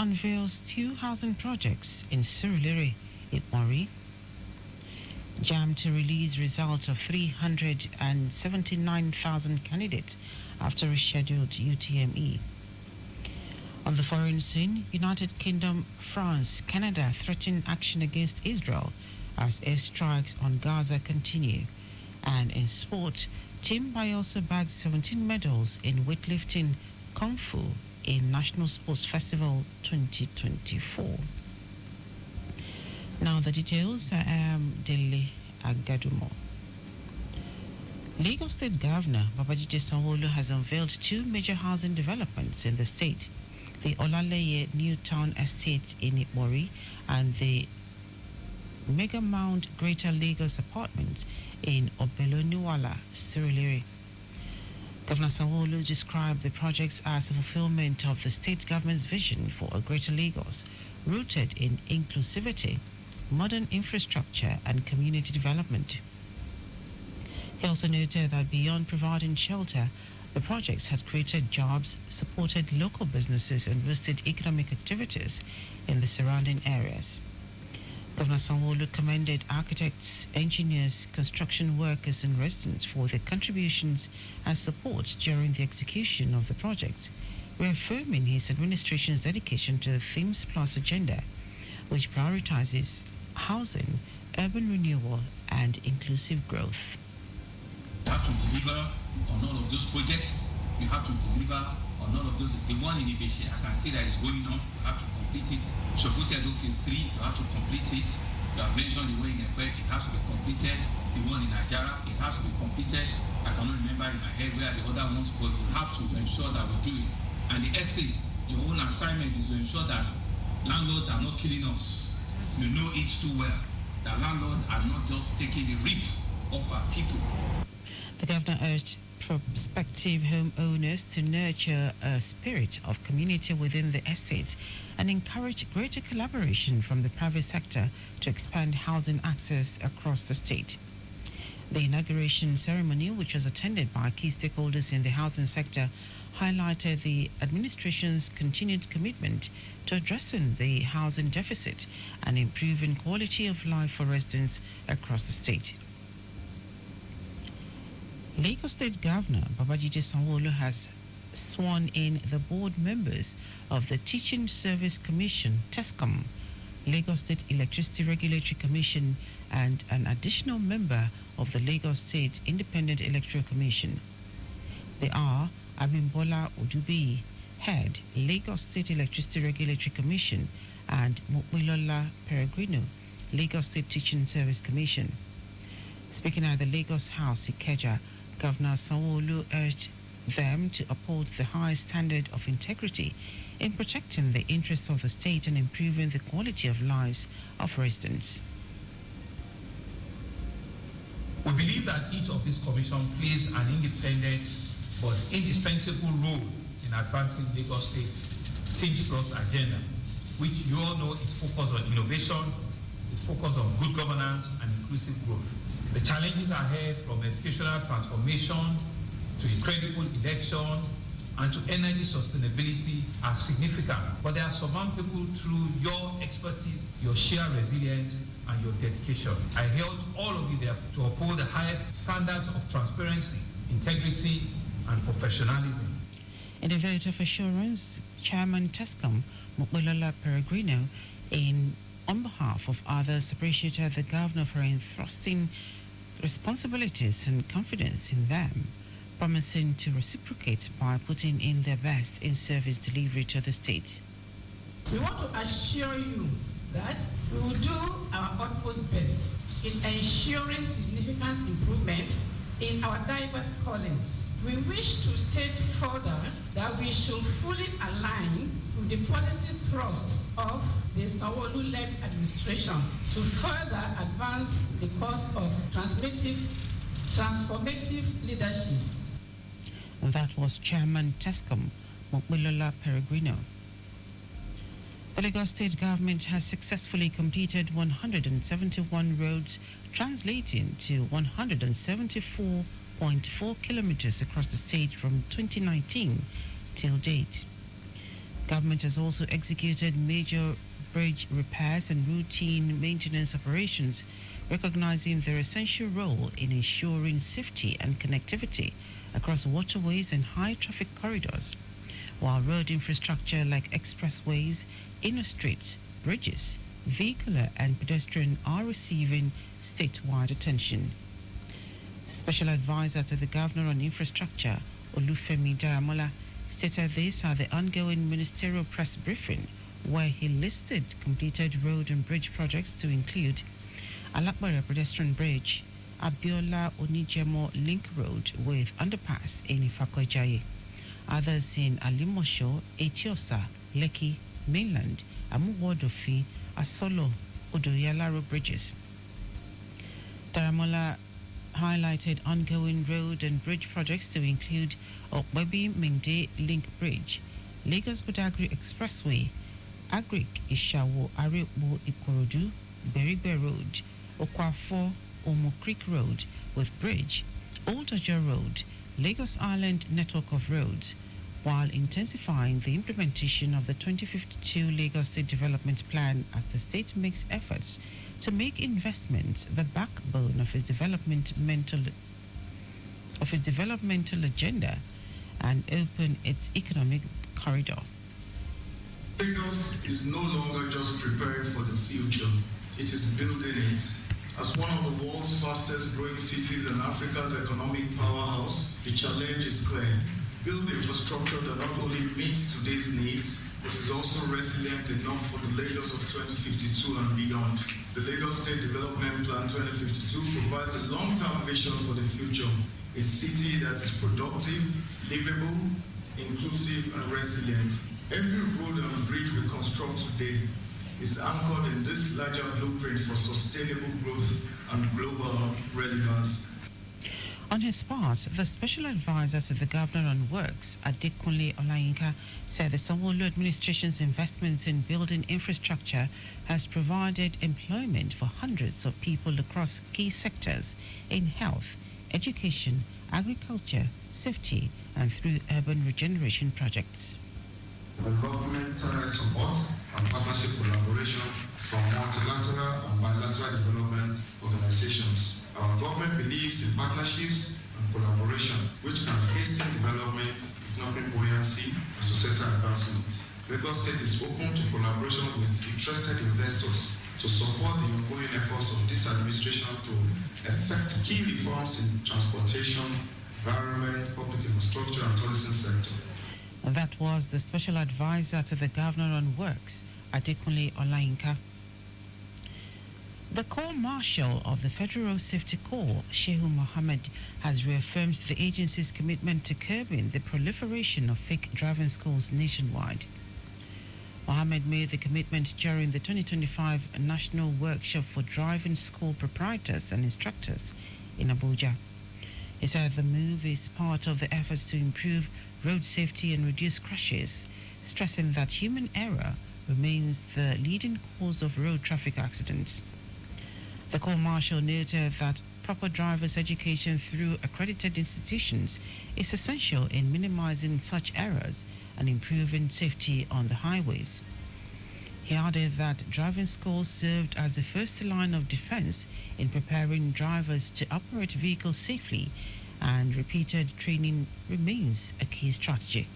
unveils 2 housing projects in Surulere, Ipmori. JAM to release results of 379,000 candidates after a scheduled UTME. On the foreign scene, United Kingdom, France, Canada threaten action against Israel as airstrikes on Gaza continue. And in sport, Team Bielsa bagged 17 medals in weightlifting Kung Fu in National Sports Festival 2024. Now the details. I am Dele Agadumo. Lagos State Governor Babajide Sanwo-Olu has unveiled 2 major housing developments in the state: the Olaleye New Town Estate in Ipmori and the Mega Mound Greater Lagos Apartments in Obeloniwala, Surulere. Governor Sanwo-Olu described the projects as a fulfillment of the state government's vision for a greater Lagos, rooted in inclusivity, modern infrastructure and community development. He also noted that beyond providing shelter, the projects had created jobs, supported local businesses and boosted economic activities in the surrounding areas. Governor Sanwo-Olu commended architects, engineers, construction workers and residents for their contributions and support during the execution of the projects, reaffirming his administration's dedication to the Themes Plus agenda, which prioritizes housing, urban renewal and inclusive growth. You have to deliver on all of those projects. You have to deliver on all of those. The one in Ibeshi, I can see that is going on. You have to complete it. Sokotedo phase 3, you have to complete it. You have mentioned the one in Ekwe, it has to be completed. The one in Ajara, it has to be completed. I cannot remember in my head where the other ones, but we have to ensure that we do it. And the essay, your own assignment is to ensure that landlords are not killing us. You know it too well, that landlords are not just taking the rip of our people. The governor urged prospective homeowners to nurture a spirit of community within the estates and encourage greater collaboration from the private sector to expand housing access across the state. The inauguration ceremony, which was attended by key stakeholders in the housing sector, highlighted the administration's continued commitment to addressing the housing deficit and improving quality of life for residents across the state. Lagos State Governor Babajide Sanwo-Olu has sworn in the board members of the Teaching Service Commission, TESCOM, Lagos State Electricity Regulatory Commission, and an additional member of the Lagos State Independent Electoral Commission. They are Abimbola Odubi, head, Lagos State Electricity Regulatory Commission, and Mokwilola Peregrino, Lagos State Teaching Service Commission. Speaking at the Lagos House, Ikeja, Governor Sanwo-Olu urged them to uphold the highest standard of integrity in protecting the interests of the state and improving the quality of lives of residents. We believe that each of these commissions plays an independent but indispensable role in advancing Lagos State's Teams Plus agenda, which you all know is focused on innovation, is focused on good governance and inclusive growth. The challenges ahead, from educational transformation to a credible election and to energy sustainability, are significant, but they are surmountable through your expertise, your sheer resilience, and your dedication. I urge all of you there to uphold the highest standards of transparency, integrity, and professionalism. In a vote of assurance, Chairman TESCOM, Mokwilola Peregrino, on behalf of others, appreciated the governor for entrusting responsibilities and confidence in them, promising to reciprocate by putting in their best in service delivery to the state. We want to assure you that we will do our utmost best in ensuring significant improvements in our diverse callings. We wish to state further that we should fully align with the policy thrusts of the Sanwo-Olu-led administration to further advance the cause of transformative leadership. That was Chairman TESCOM, Mokwilola Peregrino. The Lagos State government has successfully completed 171 roads, translating to 174.4 kilometers across the state from 2019 till date. Government has also executed major bridge repairs and routine maintenance operations, recognizing their essential role in ensuring safety and connectivity across waterways and high traffic corridors, while road infrastructure like expressways, inner streets, bridges, vehicular and pedestrian are receiving statewide attention. Special Advisor to the Governor on Infrastructure, Olufemi Daramola, stated this at the ongoing ministerial press briefing, where he listed completed road and bridge projects to include Alakbara Pedestrian Bridge, Abiola Onijemo Link Road with underpass in Ifakojaye, others in Alimosho, Etiosa, Lekki, Mainland, Amuwodofi, Asolo, Odoyalaro bridges. Daramola highlighted ongoing road and bridge projects to include Okwebi Mingde Link Bridge, Lagos Badagry Expressway, Agric Ishawo Arepo Ikorodu, Beribe Road, Okwafo Omo Creek Road with bridge, Old Ojo Road, Lagos Island network of roads, while intensifying the implementation of the 2052 Lagos State Development Plan as the state makes efforts to make investments the backbone of its developmental agenda and open its economic corridor. Lagos is no longer just preparing for the future, it is building it. As one of the world's fastest growing cities and Africa's economic powerhouse, the challenge is clear. Build infrastructure that not only meets today's needs, but is also resilient enough for the Lagos of 2052 and beyond. The Lagos State Development Plan 2052 provides a long-term vision for the future, a city that is productive, livable, inclusive, and resilient. Every road and bridge we construct today is anchored in this larger blueprint for sustainable growth and global relevance. On his part, the Special Advisor to the Governor on Works, Adekunle Olayinka, said the Sanwo-Olu administration's investments in building infrastructure has provided employment for hundreds of people across key sectors in health, education, agriculture, safety, and through urban regeneration projects. Developmental support and partnership collaboration from multilateral and bilateral development organizations. Our government believes in partnerships and collaboration, which can hasten development, economic buoyancy, and societal advancement. Lagos State is open to collaboration with interested investors to support the ongoing efforts of this administration to effect key reforms in transportation, environment, public infrastructure, and tourism sector. That was the Special Advisor to the Governor on Works, Adekunle Olayinka. The Corps Marshal of the Federal Road Safety Corps, Shehu Mohammed, has reaffirmed the agency's commitment to curbing the proliferation of fake driving schools nationwide. Mohammed made the commitment during the 2025 National Workshop for Driving School Proprietors and Instructors in Abuja. He said the move is part of the efforts to improve road safety and reduce crashes, stressing that human error remains the leading cause of road traffic accidents. The Corps Marshal noted that proper driver's education through accredited institutions is essential in minimizing such errors and improving safety on the highways. He added that driving schools served as the first line of defense in preparing drivers to operate vehicles safely, and repeated training remains a key strategy.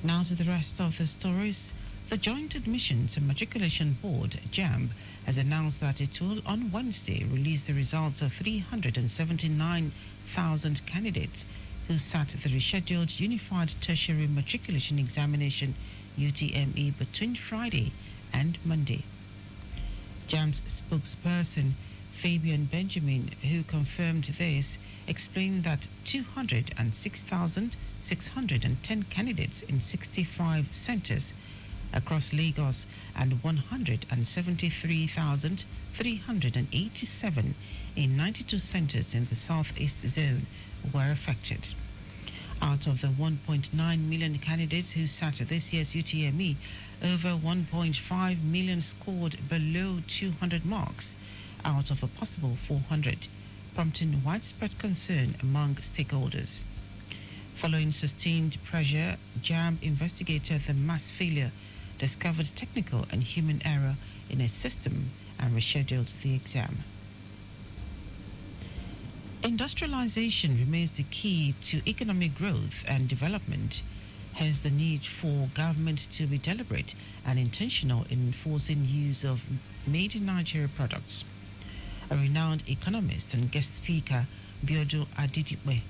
Now to the rest of the stories. The Joint Admissions and Matriculation Board, JAMB, has announced that it will on Wednesday release the results of 379,000 candidates who sat the rescheduled Unified Tertiary Matriculation Examination UTME between Friday and Monday. JAMB's spokesperson, Fabian Benjamin, who confirmed this, explained that 206,610 candidates in 65 centers across Lagos and 173,387 in 92 centers in the Southeast Zone were affected. Out of the 1.9 million candidates who sat this year's UTME, over 1.5 million scored below 200 marks out of a possible 400, prompting widespread concern among stakeholders. Following sustained pressure, JAMB investigated the mass failure, discovered technical and human error in a system, and rescheduled the exam. Industrialization remains the key to economic growth and development, hence the need for government to be deliberate and intentional in enforcing use of made in Nigeria products. A renowned economist and guest speaker, Dele Agadumo,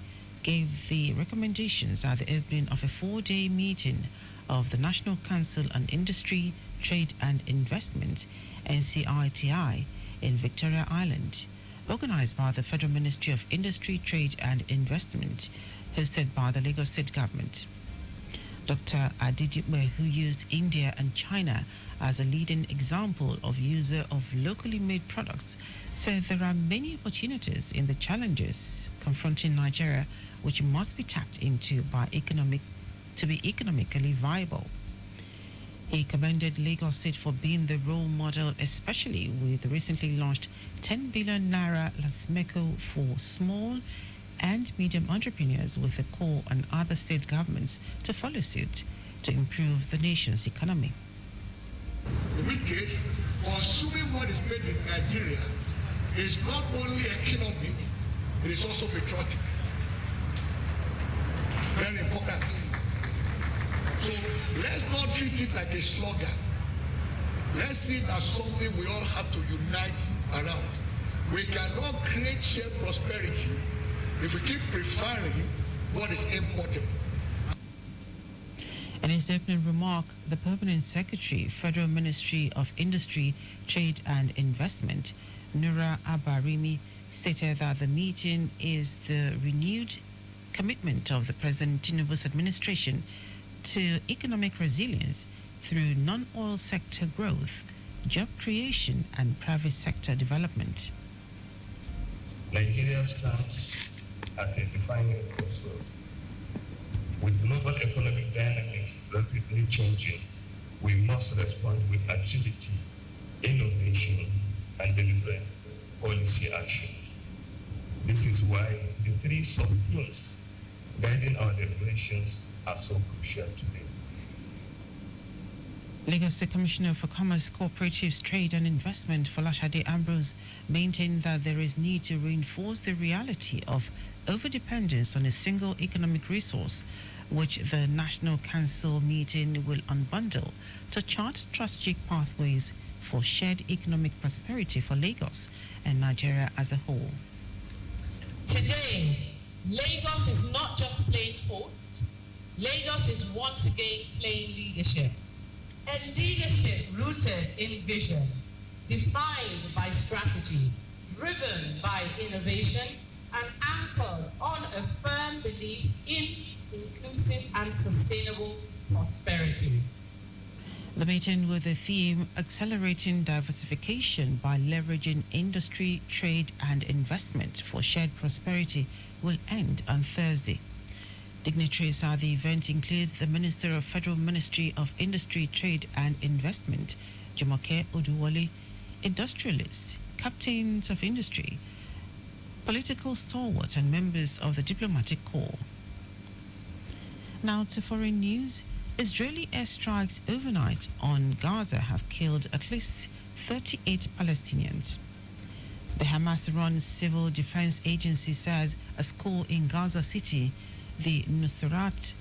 gave the recommendations at the opening of a 4-day meeting of the National Council on Industry, Trade and Investment, NCITI, in Victoria Island, organized by the Federal Ministry of Industry, Trade and Investment, hosted by the Lagos State Government. Dr. Agadumo, who used India and China as a leading example of user of locally made products, said there are many opportunities in the challenges confronting Nigeria which must be tapped into to be economically viable. He commended Lagos State for being the role model, especially with the recently launched 10 billion naira Lasmeco for small and medium entrepreneurs, with the core and other state governments to follow suit to improve the nation's economy. In which case, consuming what is made in Nigeria is not only economic, it is also patriotic. Very important. So let's not treat it like a slogan. Let's see it as something we all have to unite around. We cannot create shared prosperity if we keep preferring what is imported. In his opening remark, the Permanent Secretary, Federal Ministry of Industry, Trade and Investment, Nura Abarimi, stated that the meeting is the renewed commitment of the President Tinubu's administration to economic resilience through non-oil sector growth, job creation and private sector development. Nigeria stands at a defining crossroad. With global economic dynamics rapidly changing, we must respond with agility, innovation, and deliberate policy action. This is why the three sub-themes guiding our deliberations are so crucial today. Lagos State Commissioner for Commerce, Cooperatives, Trade and Investment, Folashade Ambrose, maintained that there is need to reinforce the reality of overdependence on a single economic resource, which the National Council meeting will unbundle to chart strategic pathways for shared economic prosperity for Lagos and Nigeria as a whole. Today, Lagos is not just playing host. Lagos is once again playing leadership. A leadership rooted in vision, defined by strategy, driven by innovation, and anchored on a firm belief in inclusive and sustainable prosperity. The meeting with the theme Accelerating Diversification by Leveraging Industry, Trade and Investment for Shared Prosperity will end on Thursday. Dignitaries at the event include the Minister of Federal Ministry of Industry, Trade and Investment, Jumoke Oduwole, industrialists, captains of industry, political stalwarts and members of the diplomatic corps. Now to foreign news. Israeli airstrikes overnight on Gaza have killed at least 38 Palestinians. The Hamas-run Civil Defense Agency says a school in Gaza City, the Nusrat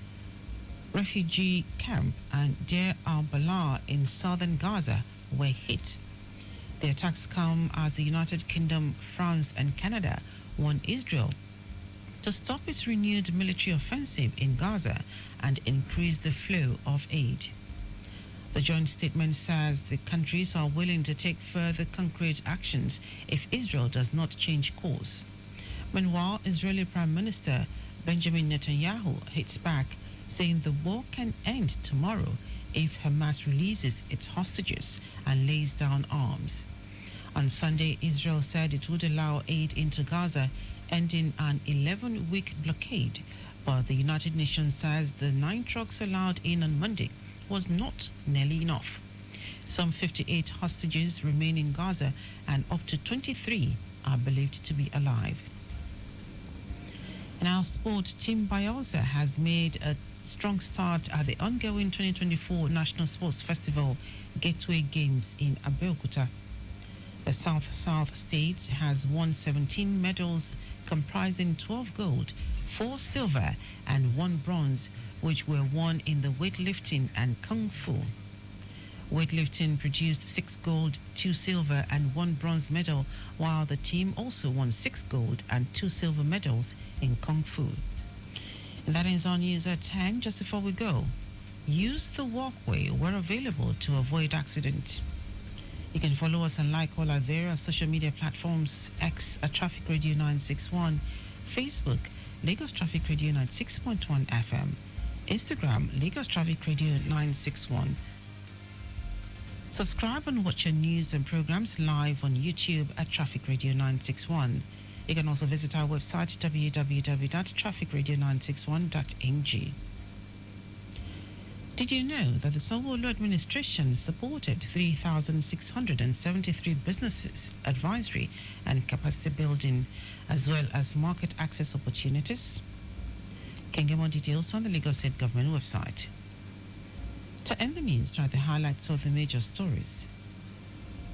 refugee camp, and Deir al-Balah in southern Gaza were hit. The attacks come as the United Kingdom, France and Canada warned Israel to stop its renewed military offensive in Gaza and increase the flow of aid. The joint statement says the countries are willing to take further concrete actions if Israel does not change course. Meanwhile, Israeli Prime Minister Benjamin Netanyahu hits back, saying the war can end tomorrow if Hamas releases its hostages and lays down arms. On Sunday, Israel said it would allow aid into Gaza, ending an 11-week blockade, but the United Nations says the 9 trucks allowed in on Monday was not nearly enough. Some 58 hostages remain in Gaza and up to 23 are believed to be alive. In our sport, Team Bayelsa has made a strong start at the ongoing 2024 National Sports Festival Gateway Games in Abeokuta. The South State has won 17 medals comprising 12 gold, 4 silver and 1 bronze, which were won in the weightlifting and kung fu. Weightlifting produced 6 gold, 2 silver and 1 bronze medal, while the team also won 6 gold and 2 silver medals in kung fu. And that ends our news at 10. Just before we go, use the walkway where available to avoid accident. You can follow us and like all our various social media platforms: X at Traffic Radio 961, Facebook Lagos Traffic Radio 96.1 FM, Instagram Lagos Traffic Radio 961. Subscribe and watch your news and programs live on YouTube at Traffic Radio 961. You can also visit our website www.trafficradio961.ng. Did you know that the Sanwo-Olu administration supported 3,673 businesses, advisory and capacity building, as well as market access opportunities? You can get more details on the Lagos State Government website. To end the news, try the highlights of the major stories.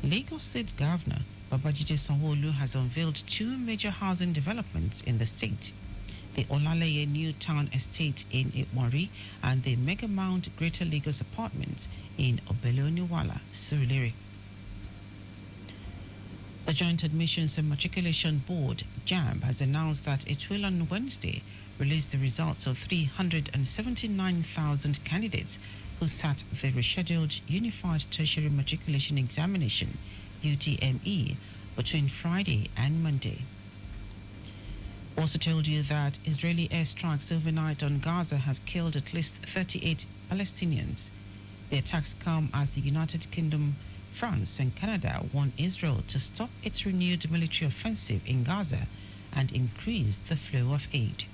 Lagos State Governor Babajide Sanwo-Olu has unveiled 2 major housing developments in the state: the Olaleye New Town Estate in Iwari and the Mega Mount Greater Lagos Apartments in Obeleoniwala, Surulere. The Joint Admissions and Matriculation Board, JAMB, has announced that it will on Wednesday release the results of 379,000 candidates who sat the rescheduled Unified Tertiary Matriculation Examination, UTME, between Friday and Monday. Also told you that Israeli airstrikes overnight on Gaza have killed at least 38 Palestinians. The attacks come as the United Kingdom, France and Canada warn Israel to stop its renewed military offensive in Gaza and increase the flow of aid.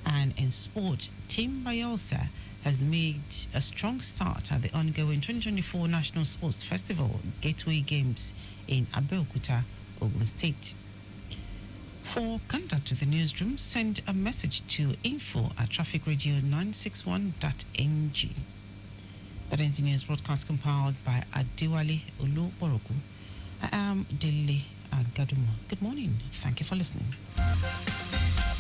And in sport, Team Bayelsa has made a strong start at the ongoing 2024 National Sports Festival Gateway Games in Abeokuta, Ogun State. For contact with the newsroom, send a message to info@trafficradio961.ng. That ends the news broadcast compiled by Adiwale Oluborogu. I am Dele Agadumo. Good morning. Thank you for listening.